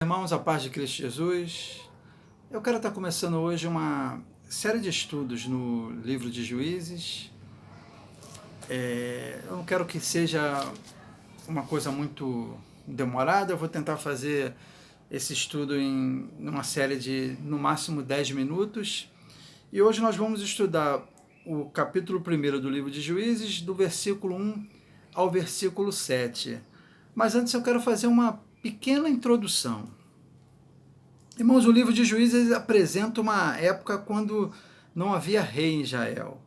Irmãos, a paz de Cristo Jesus. Eu quero estar começando hoje uma série de estudos no livro de Juízes. Eu não quero que seja uma coisa muito demorada, eu vou tentar fazer esse estudo em uma série de no máximo 10 minutos. E hoje nós vamos estudar o capítulo 1 do livro de Juízes, do versículo 1 ao versículo 7. Mas antes eu quero fazer uma pequena introdução. Irmãos, o livro de Juízes apresenta uma época quando não havia rei em Israel.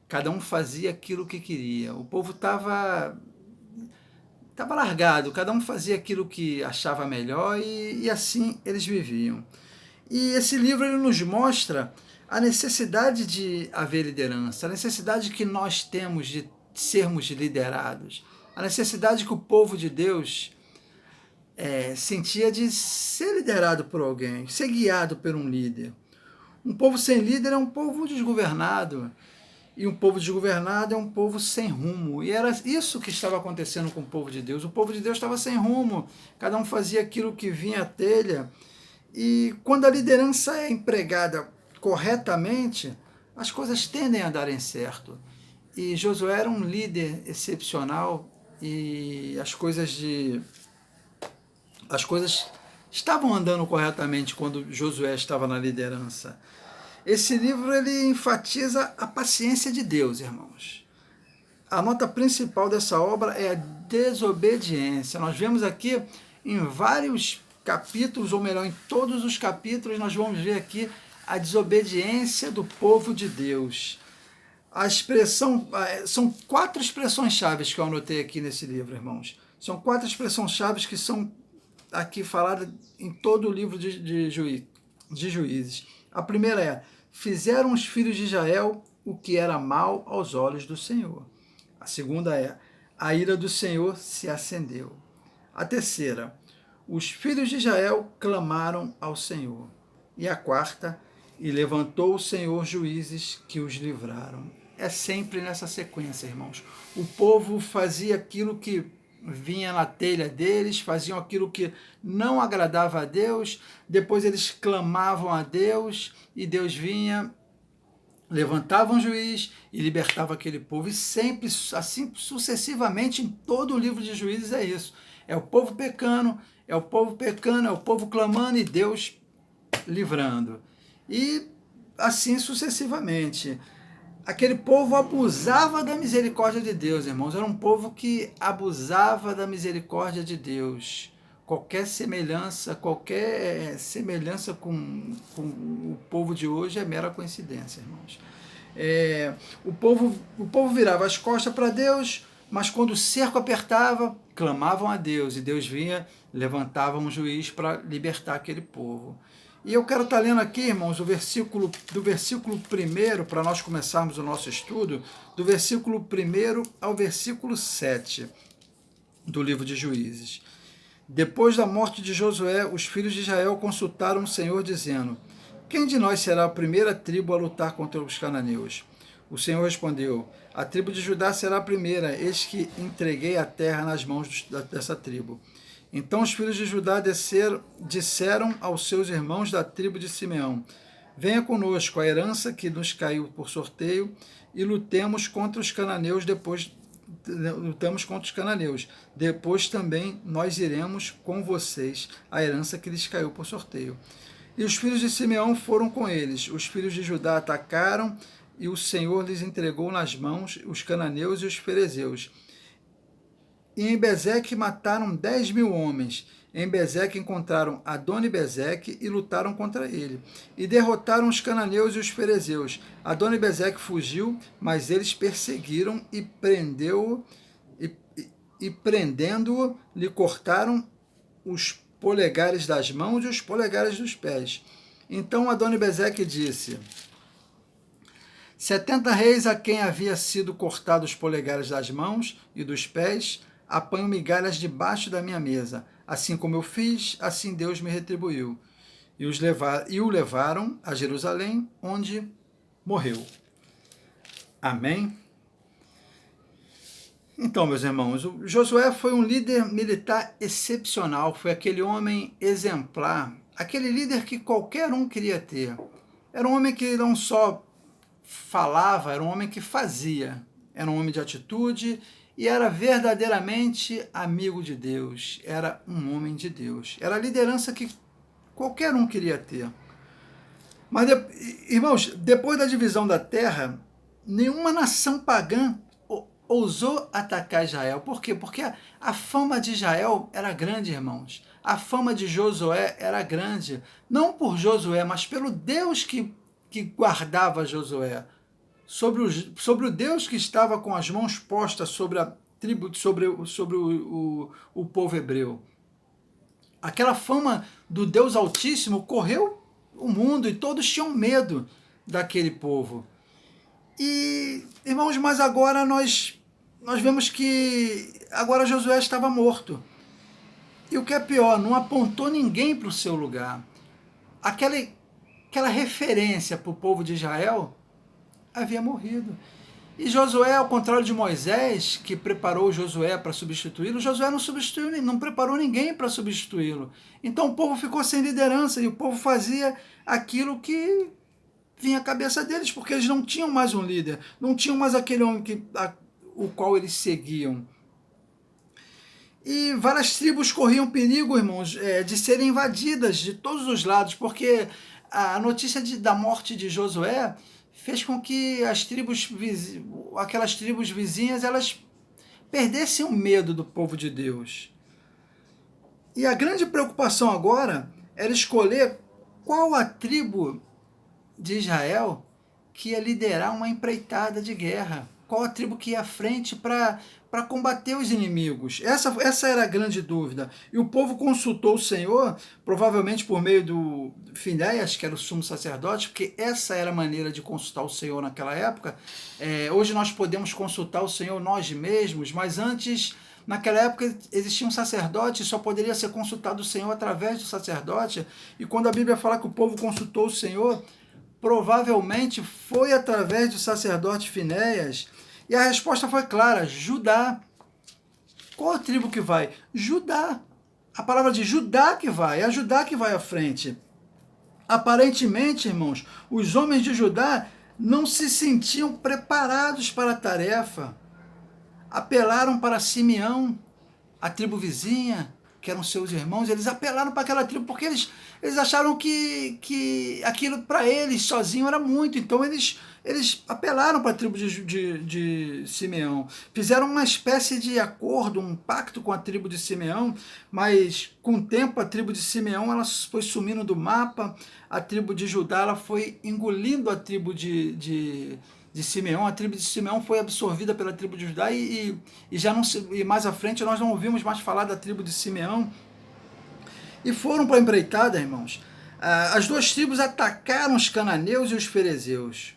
Cada um fazia aquilo que queria. O povo estava largado, cada um fazia aquilo que achava melhor e assim eles viviam. E esse livro ele nos mostra a necessidade de haver liderança, a necessidade que nós temos de sermos liderados, a necessidade que o povo de Deus sentia de ser liderado por alguém, ser guiado por um líder. Um povo sem líder é um povo desgovernado, e um povo desgovernado é um povo sem rumo. E era isso que estava acontecendo com o povo de Deus. O povo de Deus estava sem rumo, cada um fazia aquilo que vinha à telha. E quando a liderança é empregada corretamente, as coisas tendem a darem certo. E Josué era um líder excepcional e as coisas estavam andando corretamente quando Josué estava na liderança. Esse livro ele enfatiza a paciência de Deus, irmãos. A nota principal dessa obra é a desobediência. Nós vemos aqui em vários capítulos, ou melhor, em todos os capítulos, nós vamos ver aqui a desobediência do povo de Deus. A expressão, são 4 expressões-chave que eu anotei aqui nesse livro, irmãos. São 4 expressões-chave que são aqui faladas em todo o livro de Juízes. A primeira é: fizeram os filhos de Israel o que era mal aos olhos do Senhor. A segunda é: a ira do Senhor se acendeu. A terceira: os filhos de Israel clamaram ao Senhor. E a quarta: e levantou o Senhor juízes que os livraram. É sempre nessa sequência, irmãos. O povo fazia aquilo que vinha na telha deles, faziam aquilo que não agradava a Deus, depois eles clamavam a Deus e Deus vinha, levantava um juiz e libertava aquele povo. E sempre, assim sucessivamente, em todo o livro de Juízes é isso. É o povo pecando, é o povo pecando, é o povo clamando e Deus livrando. E assim sucessivamente. Aquele povo abusava da misericórdia de Deus, irmãos. Era um povo que abusava da misericórdia de Deus. Qualquer semelhança com o povo de hoje é mera coincidência, irmãos. O povo virava as costas para Deus, mas quando o cerco apertava, clamavam a Deus, e Deus vinha, levantava um juiz para libertar aquele povo. E eu quero estar lendo aqui, irmãos, do versículo 1, para nós começarmos o nosso estudo, do versículo 1 ao versículo 7 do livro de Juízes. Depois da morte de Josué, os filhos de Israel consultaram o Senhor, dizendo: quem de nós será a primeira tribo a lutar contra os cananeus? O Senhor respondeu: a tribo de Judá será a primeira, eis que entreguei a terra nas mãos dessa tribo. Então os filhos de Judá disseram aos seus irmãos da tribo de Simeão: venha conosco a herança que nos caiu por sorteio e lutemos contra os cananeus Depois também nós iremos com vocês a herança que lhes caiu por sorteio. E os filhos de Simeão foram com eles. Os filhos de Judá atacaram e o Senhor lhes entregou nas mãos os cananeus e os ferezeus. E em Bezeque mataram 10.000 homens. Em Bezeque encontraram Adoni-Bezeque e lutaram contra ele. E derrotaram os cananeus e os ferezeus. Adoni-Bezeque fugiu, mas eles perseguiram e prendendo-o, lhe cortaram os polegares das mãos e os polegares dos pés. Então Adoni-Bezeque disse: 70 reis a quem havia sido cortado os polegares das mãos e dos pés apanho migalhas debaixo da minha mesa. Assim como eu fiz, assim Deus me retribuiu. E o levaram a Jerusalém, onde morreu. Amém? Então, meus irmãos, o Josué foi um líder militar excepcional, foi aquele homem exemplar, aquele líder que qualquer um queria ter. Era um homem que não só falava, era um homem que fazia, era um homem de atitude e era verdadeiramente amigo de Deus, era um homem de Deus. Era a liderança que qualquer um queria ter. Mas, irmãos, depois da divisão da terra, nenhuma nação pagã ousou atacar Israel. Por quê? Porque a fama de Israel era grande, irmãos. A fama de Josué era grande. Não por Josué, mas pelo Deus que guardava Josué. Sobre o Deus que estava com as mãos postas sobre a tribo, sobre o povo hebreu. Aquela fama do Deus Altíssimo correu o mundo e todos tinham medo daquele povo. E, irmãos, mas agora nós vemos que agora Josué estava morto. E o que é pior, não apontou ninguém para o seu lugar. Aquela referência para o povo de Israel havia morrido. E Josué, ao contrário de Moisés, que preparou Josué para substituí-lo, Josué não substituiu, não preparou ninguém para substituí-lo. Então o povo ficou sem liderança e o povo fazia aquilo que vinha à cabeça deles, porque eles não tinham mais um líder, não tinham mais aquele homem o qual eles seguiam. E várias tribos corriam perigo, irmãos, de serem invadidas de todos os lados, porque a notícia da morte de Josué fez com que aquelas tribos vizinhas, elas perdessem o medo do povo de Deus. E a grande preocupação agora era escolher qual a tribo de Israel que ia liderar uma empreitada de guerra. Qual a tribo que ia à frente para combater os inimigos? Essa era a grande dúvida. E o povo consultou o Senhor, provavelmente por meio do Finéias, que era o sumo sacerdote, porque essa era a maneira de consultar o Senhor naquela época. Hoje nós podemos consultar o Senhor nós mesmos, mas antes, naquela época, existia um sacerdote e só poderia ser consultado o Senhor através do sacerdote. E quando a Bíblia fala que o povo consultou o Senhor, provavelmente foi através do sacerdote Finéias. E a resposta foi clara: Judá. Qual a tribo que vai? Judá. A palavra de Judá que vai, é Judá que vai à frente. Aparentemente, irmãos, os homens de Judá não se sentiam preparados para a tarefa. Apelaram para Simeão, a tribo vizinha, que eram seus irmãos, eles apelaram para aquela tribo porque eles acharam que aquilo para eles sozinho era muito. Então eles apelaram para a tribo de Simeão. Fizeram uma espécie de acordo, um pacto com a tribo de Simeão, mas com o tempo a tribo de Simeão ela foi sumindo do mapa, a tribo de Judá ela foi engolindo a tribo de Simeão. A tribo de Simeão foi absorvida pela tribo de Judá e mais à frente nós não ouvimos mais falar da tribo de Simeão. E foram para a empreitada, irmãos. As duas tribos atacaram os cananeus e os ferezeus.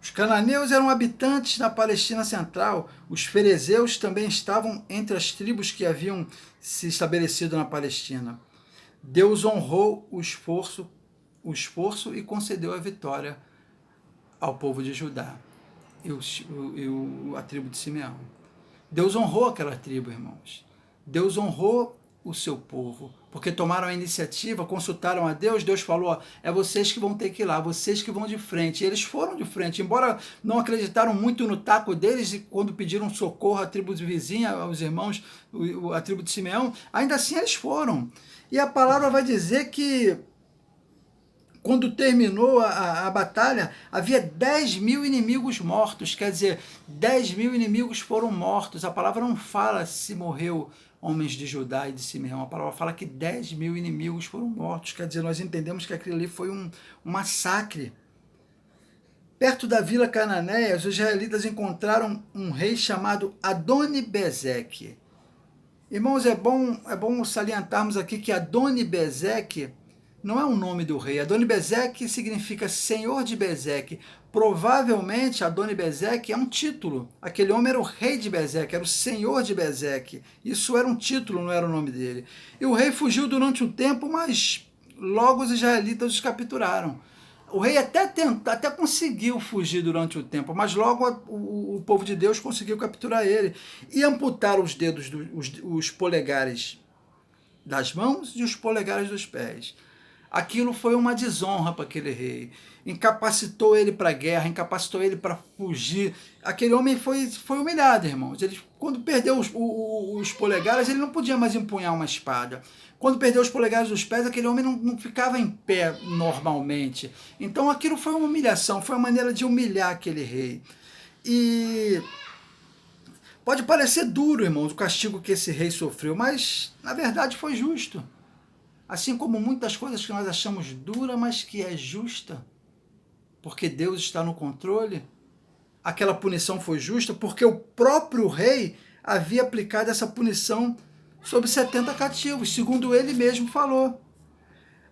Os cananeus eram habitantes da Palestina Central. Os ferezeus também estavam entre as tribos que haviam se estabelecido na Palestina. Deus honrou o esforço e concedeu a vitória ao povo de Judá e a tribo de Simeão. Deus honrou aquela tribo, irmãos. Deus honrou o seu povo, porque tomaram a iniciativa, consultaram a Deus. Deus falou: é vocês que vão ter que ir lá, vocês que vão de frente. E eles foram de frente, embora não acreditaram muito no taco deles, e quando pediram socorro à tribo vizinha, aos irmãos, a tribo de Simeão, ainda assim eles foram. E a palavra vai dizer que quando terminou a batalha, havia 10.000 inimigos mortos. Quer dizer, 10.000 inimigos foram mortos. A palavra não fala se morreu homens de Judá e de Simeão. A palavra fala que 10.000 inimigos foram mortos. Quer dizer, nós entendemos que aquilo ali foi um massacre. Perto da vila cananeia, os israelitas encontraram um rei chamado Adoni-Bezeque. Irmãos, é bom salientarmos aqui que Adoni-Bezeque não é o nome do rei. Adoni-Bezeque significa Senhor de Bezeque. Provavelmente Adoni-Bezeque é um título. Aquele homem era o rei de Bezeque, era o Senhor de Bezeque. Isso era um título, não era o nome dele. E o rei fugiu durante um tempo, mas logo os israelitas os capturaram. O rei até conseguiu fugir durante o tempo, mas logo o povo de Deus conseguiu capturar ele e amputar os dedos, os polegares das mãos e os polegares dos pés. Aquilo foi uma desonra para aquele rei. Incapacitou ele para a guerra, incapacitou ele para fugir. Aquele homem foi humilhado, irmãos. Ele, quando perdeu os polegares, ele não podia mais empunhar uma espada. Quando perdeu os polegares dos pés, aquele homem não ficava em pé normalmente. Então aquilo foi uma humilhação, foi uma maneira de humilhar aquele rei. E pode parecer duro, irmãos, o castigo que esse rei sofreu, mas na verdade foi justo. Assim como muitas coisas que nós achamos dura, mas que é justa, porque Deus está no controle, aquela punição foi justa, porque o próprio rei havia aplicado essa punição sobre 70 cativos, segundo ele mesmo falou.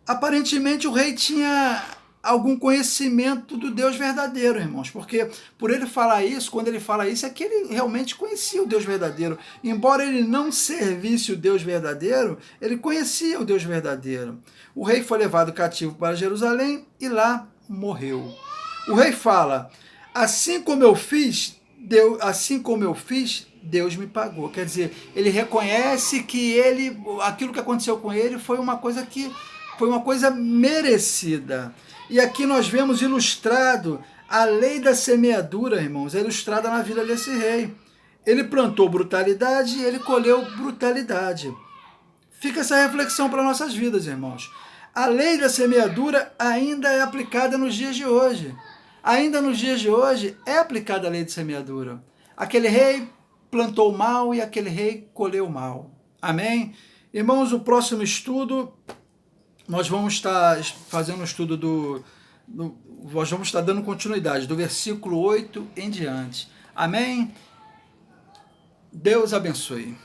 Aparentemente o rei tinha algum conhecimento do Deus verdadeiro, irmãos, porque por ele falar isso, quando ele fala isso, é que ele realmente conhecia o Deus verdadeiro. Embora ele não servisse o Deus verdadeiro, ele conhecia o Deus verdadeiro. O rei foi levado cativo para Jerusalém e lá morreu. O rei fala, assim como eu fiz, Deus me pagou. Quer dizer, ele reconhece que aquilo que aconteceu com ele foi uma coisa merecida. E aqui nós vemos ilustrado a lei da semeadura, irmãos, é ilustrada na vida desse rei. Ele plantou brutalidade e ele colheu brutalidade. Fica essa reflexão para nossas vidas, irmãos. A lei da semeadura ainda é aplicada nos dias de hoje. Ainda nos dias de hoje é aplicada a lei de semeadura. Aquele rei plantou mal e aquele rei colheu mal. Amém? Irmãos, o próximo estudo, nós vamos estar fazendo um estudo nós vamos estar dando continuidade do versículo 8 em diante. Amém? Deus abençoe.